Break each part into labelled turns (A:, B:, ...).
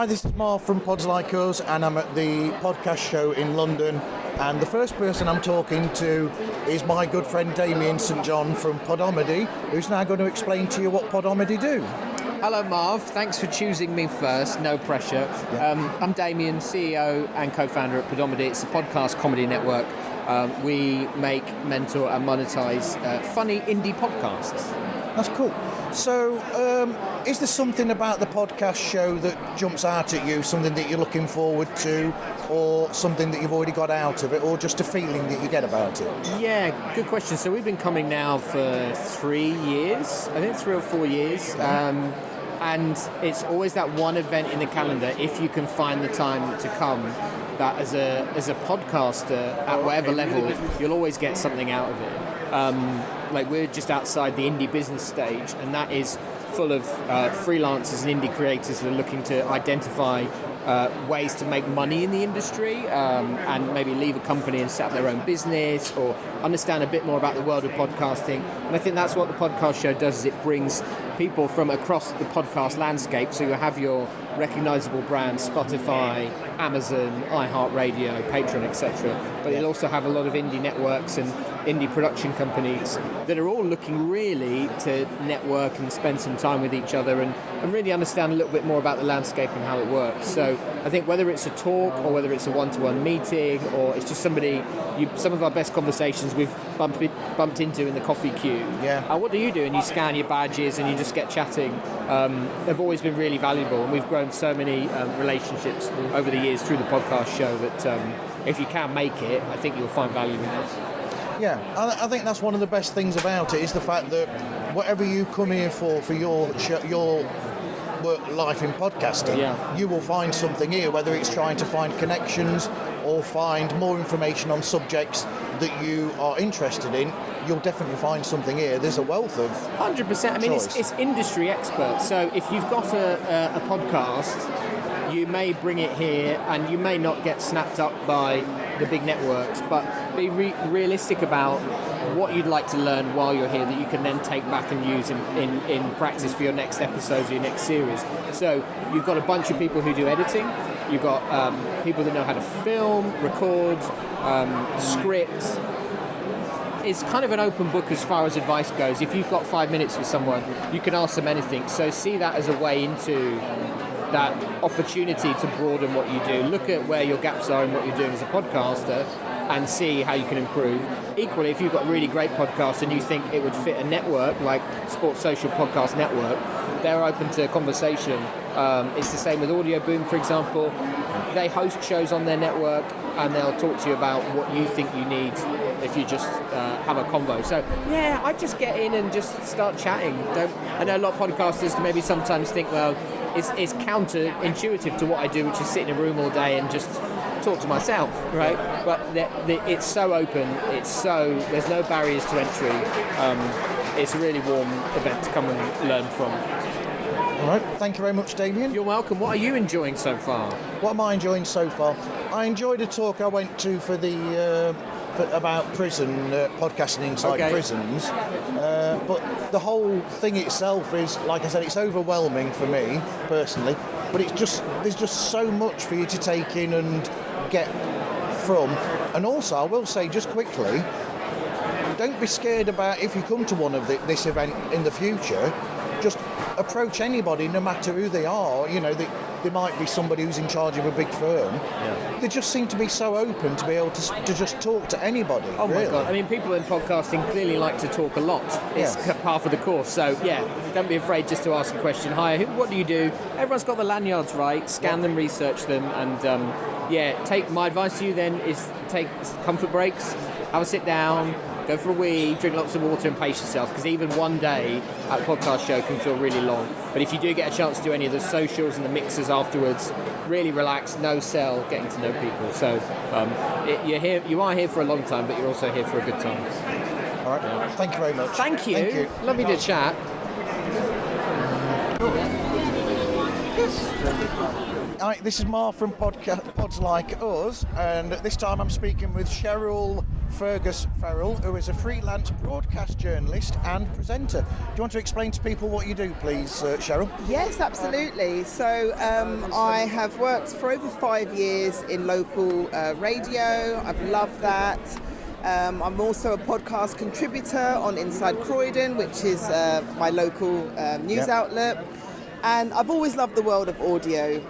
A: Hi, this is Marv from Pods Like Us, and I'm at the podcast show in London. And the first person I'm talking to is my good friend Damien St John from Podomedy, who's now going to explain to you what Podomedy do.
B: Hello Marv, thanks for choosing me first, no pressure. I'm Damien, CEO and co-founder at Podomedy. It's a podcast comedy network. We make, mentor and monetize funny indie podcasts.
A: That's cool. So, is there something about the podcast show that jumps out at you, something that you're looking forward to, or something that you've already got out of it, or just a feeling that you get about it?
B: Yeah, good question. So we've been coming now for 3 years, I think 3 or 4 years. And it's always that one event in the calendar, if you can find the time to come, that as a podcaster at whatever level, you'll always get something out of it. Like we're just outside the indie business stage, and that is full of freelancers and indie creators that are looking to identify ways to make money in the industry and maybe leave a company and set up their own business or understand a bit more about the world of podcasting. And I think that's what the podcast show does, is it brings people from across the podcast landscape. So you have your recognizable brands, Spotify, Amazon, iHeartRadio, Patreon, etc. But you'll also have a lot of indie networks and indie production companies that are all looking really to network and spend some time with each other and really understand a little bit more about the landscape and how it works. So I think whether it's a talk or whether it's a one-to-one meeting or it's just somebody, some of our best conversations we've bumped into in the coffee queue. What do you do? And you scan your badges and you just get chatting. They've always been really valuable, and we've grown so many relationships over the years through the podcast show that if you can make it, I think you'll find value in it.
A: Yeah, I think that's one of the best things about it, is the fact that whatever you come here for your work life in podcasting, you will find something here, whether it's trying to find connections or find more information on subjects that you are interested in. You'll definitely find something here. There's a wealth of
B: 100%. I mean, it's industry experts. So if you've got a podcast, you may bring it here and you may not get snapped up by the big networks, but be realistic about what you'd like to learn while you're here that you can then take back and use in practice for your next episodes or your next series. So you've got a bunch of people who do editing, you've got people that know how to film, record, script. It's kind of an open book as far as advice goes. If you've got 5 minutes with someone, you can ask them anything. So see that as a way into that opportunity to broaden what you do. Look at where your gaps are in what you're doing as a podcaster and see how you can improve. Equally, if you've got a really great podcast and you think it would fit a network like Sports Social Podcast Network, they're open to conversation. It's the same with Audio Boom, for example. They host shows on their network and they'll talk to you about what you think you need if you just have a convo. So yeah, I just get in and just start chatting. I know a lot of podcasters can maybe sometimes think, well, it's counterintuitive to what I do, which is sit in a room all day and just talk to myself, right? But it's so open. There's no barriers to entry. It's a really warm event to come and learn from.
A: All right, thank you very much, Damien.
B: You're welcome. What are you enjoying so far?
A: What am I enjoying so far? I enjoyed a talk I went to for the about prison, podcasting inside prisons. But the whole thing itself is, like I said, it's overwhelming for me personally. But there's just so much for you to take in and get from. And also, I will say just quickly, don't be scared about if you come to one of this event in the future. Just approach anybody, no matter who they are. You know, they might be somebody who's in charge of a big firm. They just seem to be so open to be able to just talk to anybody.
B: Oh
A: really.
B: My God! I mean, people in podcasting clearly like to talk a lot. It's part of the course. So don't be afraid just to ask a question. Hi, what do you do? Everyone's got the lanyards right. Scan them, research them, and take my advice to you then is take comfort breaks, have a sit down. Go for a wee, drink lots of water and pace yourself, because even one day at a podcast show can feel really long. But if you do get a chance to do any of the socials and the mixers afterwards, really relax, no sell, getting to know people. So you are here for a long time, but you're also here for a good time.
A: All right, thank you very much.
B: Thank you. Lovely to chat.
A: Hi, this is Marv from Pods Like Us, and this time I'm speaking with Cheryl Fergus Farrell, who is a freelance broadcast journalist and presenter. Do you want to explain to people what you do, please, Cheryl?
C: Yes, absolutely. So I have worked for over 5 years in local radio. I've loved that. I'm also a podcast contributor on Inside Croydon, which is my local news outlet. And I've always loved the world of audio.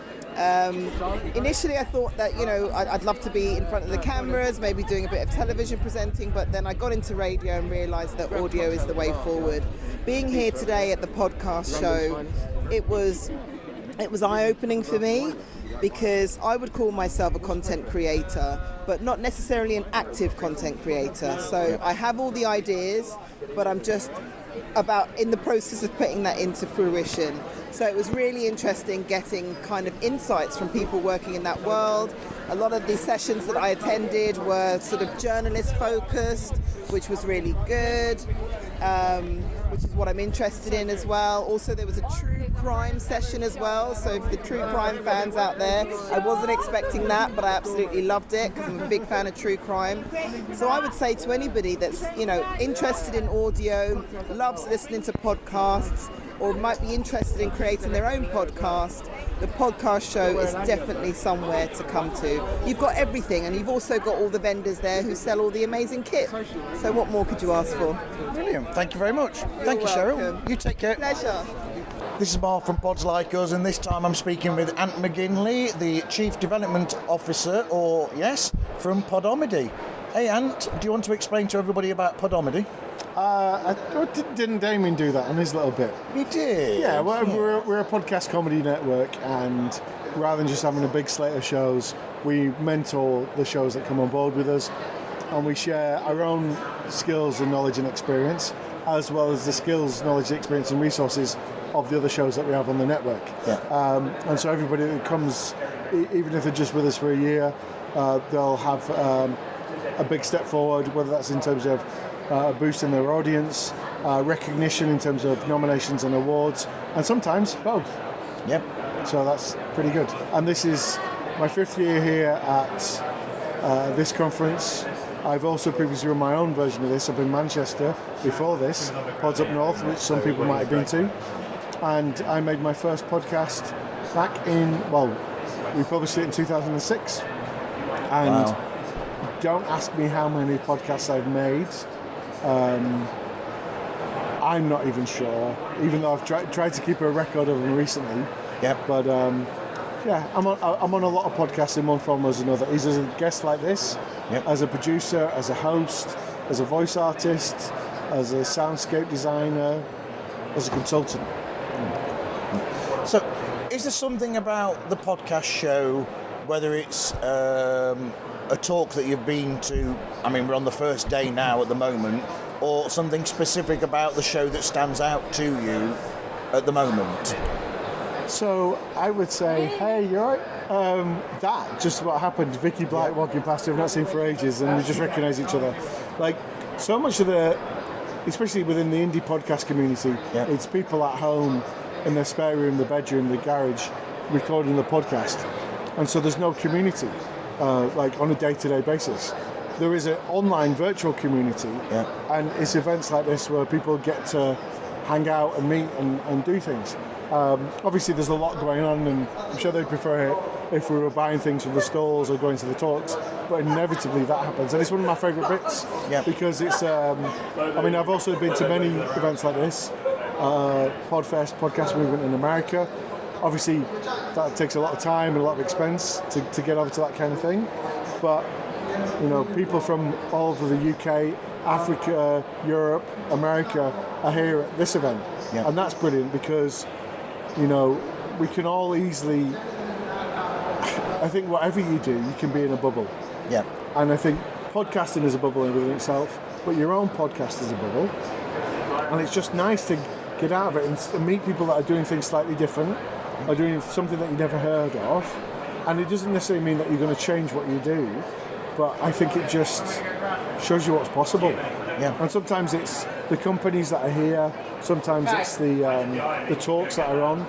C: Initially I thought that, I'd love to be in front of the cameras, maybe doing a bit of television presenting, but then I got into radio and realised that audio is the way forward. Being here today at the podcast show, it was eye-opening for me, because I would call myself a content creator, but not necessarily an active content creator. So I have all the ideas, but I'm just about in the process of putting that into fruition. So it was really interesting getting kind of insights from people working in that world. A lot of the sessions that I attended were sort of journalist focused, which was really good, which is what I'm interested in as well. Also, there was a true crime session as well. So for the true crime fans out there, I wasn't expecting that, but I absolutely loved it because I'm a big fan of true crime. So I would say to anybody that's, interested in audio, loves listening to podcasts, or might be interested in creating their own podcast, the podcast show is definitely somewhere to come to. You've got everything, and you've also got all the vendors there who sell all the amazing kit. So what more could you ask for?
A: Brilliant. Thank you very much. Thank you, Cheryl. You take care.
C: Pleasure.
A: This is Marv from Pods Like Us, and this time I'm speaking with Ant McGinley, the Chief Development Officer, from Podomedy. Hey Ant, do you want to explain to everybody about Podomedy?
D: Didn't Damien do that on his little bit?
A: He did.
D: Yeah, well, we're a podcast comedy network, and rather than just having a big slate of shows, we mentor the shows that come on board with us, and we share our own skills and knowledge and experience, as well as the skills, knowledge, experience and resources of the other shows that we have on the network.
A: Yeah.
D: And so everybody that comes, even if they're just with us for a year, they'll have a big step forward, whether that's in terms of boosting their audience, recognition in terms of nominations and awards, and sometimes both.
A: Yep.
D: So that's pretty good. And this is my 5th year here at this conference. I've also previously run my own version of this up in Manchester before this, Pods Up North, which some people might have been to. And I made my first podcast back in, we published it in 2006. And don't ask me how many podcasts I've made. I'm not even sure, even though I've tried to keep a record of them recently.
A: Yep.
D: But I'm on a lot of podcasts in one form or another. Either as a guest like this, as a producer, as a host, as a voice artist, as a soundscape designer, as a consultant.
A: So, is there something about the podcast show, whether it's a talk that you've been to, we're on the first day now at the moment, or something specific about the show that stands out to you at the moment?
D: So I would say, hey, you're right. That just what happened. Vicky Blight walking past who I've not seen for ages, and we just recognise each other. Like so much of especially within the indie podcast community, it's people at home in their spare room, the bedroom, the garage, recording the podcast, and so there's no community like on a day-to-day basis. There is an online virtual community, and it's events like this where people get to hang out and meet and do things. Obviously there's a lot going on, and I'm sure they'd prefer it if we were buying things from the stalls or going to the talks, but inevitably that happens, and it's one of my favourite bits because it's I've also been to many events like this, Podfest, Podcast Movement in America. Obviously that takes a lot of time and a lot of expense to get over to that kind of thing, but people from all over the UK, Africa, Europe, America are here at this event, and that's brilliant because we can all easily, I think whatever you do, you can be in a bubble.
A: Yeah.
D: And I think podcasting is a bubble within itself, but your own podcast is a bubble. And it's just nice to get out of it and meet people that are doing things slightly different, or doing something that you never heard of. And it doesn't necessarily mean that you're going to change what you do, but I think it just shows you what's possible.
A: Yeah.
D: And sometimes it's the companies that are here, sometimes it's the talks that are on,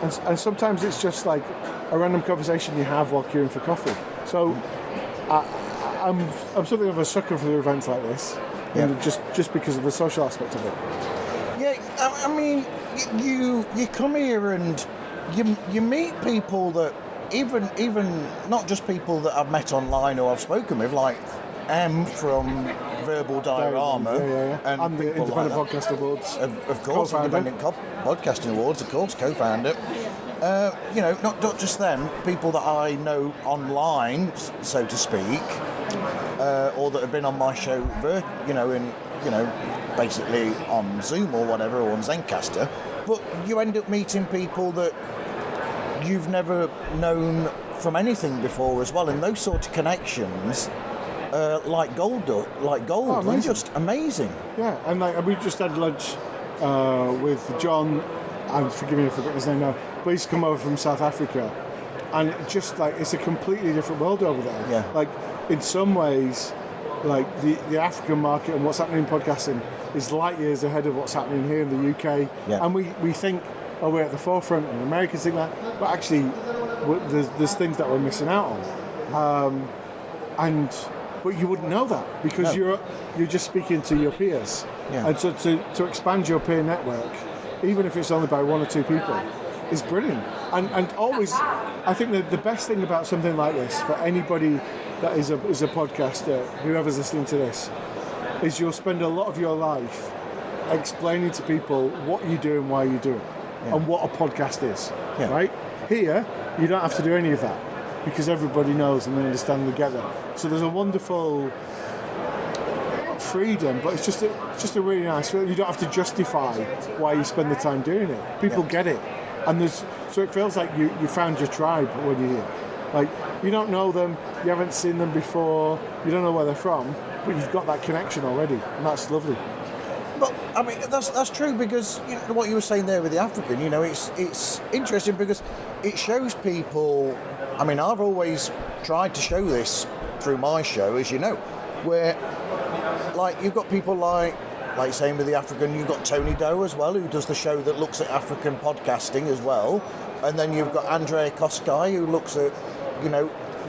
D: and sometimes it's just like a random conversation you have while queuing for coffee. So I'm something of a sucker for events like this, and just because of the social aspect of it.
A: Yeah, I mean, you come here and you meet people that even not just people that I've met online or I've spoken with, like M from Verbal Diorama,
D: and the Independent Podcast Awards,
A: of course, Independent Podcasting Awards, of course, co-founder. Not just them, people that I know online, so to speak, or that have been on my show, basically on Zoom or whatever, or on Zencaster. But you end up meeting people that you've never known from anything before as well, and those sort of connections. Like gold, they're just amazing.
D: Yeah, and we just had lunch with John, and forgive me if I forgot his name now, but he's come over from South Africa, and it's a completely different world over there.
A: Yeah.
D: Like, in some ways, like the African market and what's happening in podcasting is light years ahead of what's happening here in the UK.
A: Yeah.
D: And we think, we're at the forefront, and Americans think that, but actually, there's things that we're missing out on. But you wouldn't know that because you're just speaking to your peers.
A: Yeah.
D: And so to expand your peer network, even if it's only by one or two people, is brilliant. And always, I think that the best thing about something like this for anybody that is a podcaster, whoever's listening to this, is you'll spend a lot of your life explaining to people what you do and why you do it, and what a podcast is. Yeah. Right? Here, you don't have to do any of that, because everybody knows and they understand together. So there's a wonderful freedom, but it's just a really nice feeling. You don't have to justify why you spend the time doing it. People get it, and so it feels like you found your tribe when you're here. Like, you don't know them, you haven't seen them before, you don't know where they're from, but you've got that connection already, and that's lovely.
A: But I mean, that's true, because what you were saying there with the African, it's interesting because it shows people. I mean, I've always tried to show this through my show, as you know, where, like, you've got people like saying with the African, you've got Tony Doe as well, who does the show that looks at African podcasting as well, and then you've got Andrea Koskai, who looks at,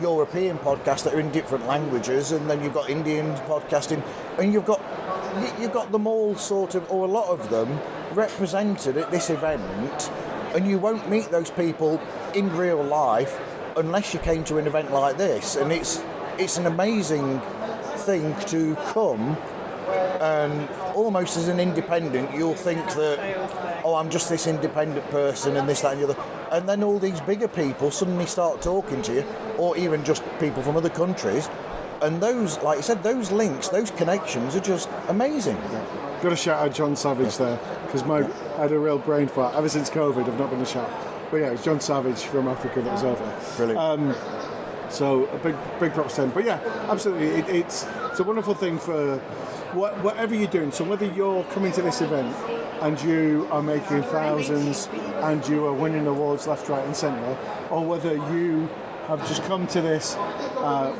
A: European podcasts that are in different languages, and then you've got Indian podcasting, and you've got them all sort of, or a lot of them, represented at this event, and you won't meet those people in real life unless you came to an event like this. And it's an amazing thing to come, and almost as an independent you'll think that, I'm just this independent person and this, that and the other, and then all these bigger people suddenly start talking to you, or even just people from other countries, and those, like you said, those links, those connections are just amazing.
D: Got to shout out John Savage there, because I had a real brain fart. Ever since COVID, I've not been a shout. But yeah, it was John Savage from Africa that was over.
A: Brilliant.
D: So a big props to him. But yeah, absolutely, it's a wonderful thing for whatever you're doing. So whether you're coming to this event and you are making thousands and you are winning awards left, right and centre, or whether you have just come to this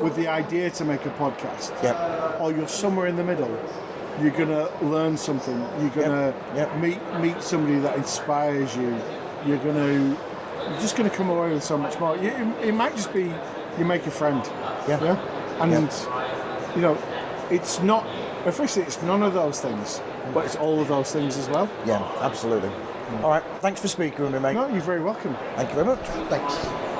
D: with the idea to make a podcast, or you're somewhere in the middle, you're going to learn something. You're going to meet somebody that inspires you. You're just going to come away with so much more. It might just be you make a friend. And it's not, officially it's none of those things, but it's all of those things as well.
A: Yeah, absolutely. All right, thanks for speaking with me, mate.
D: No, you're very welcome.
A: Thank you very much. Thanks.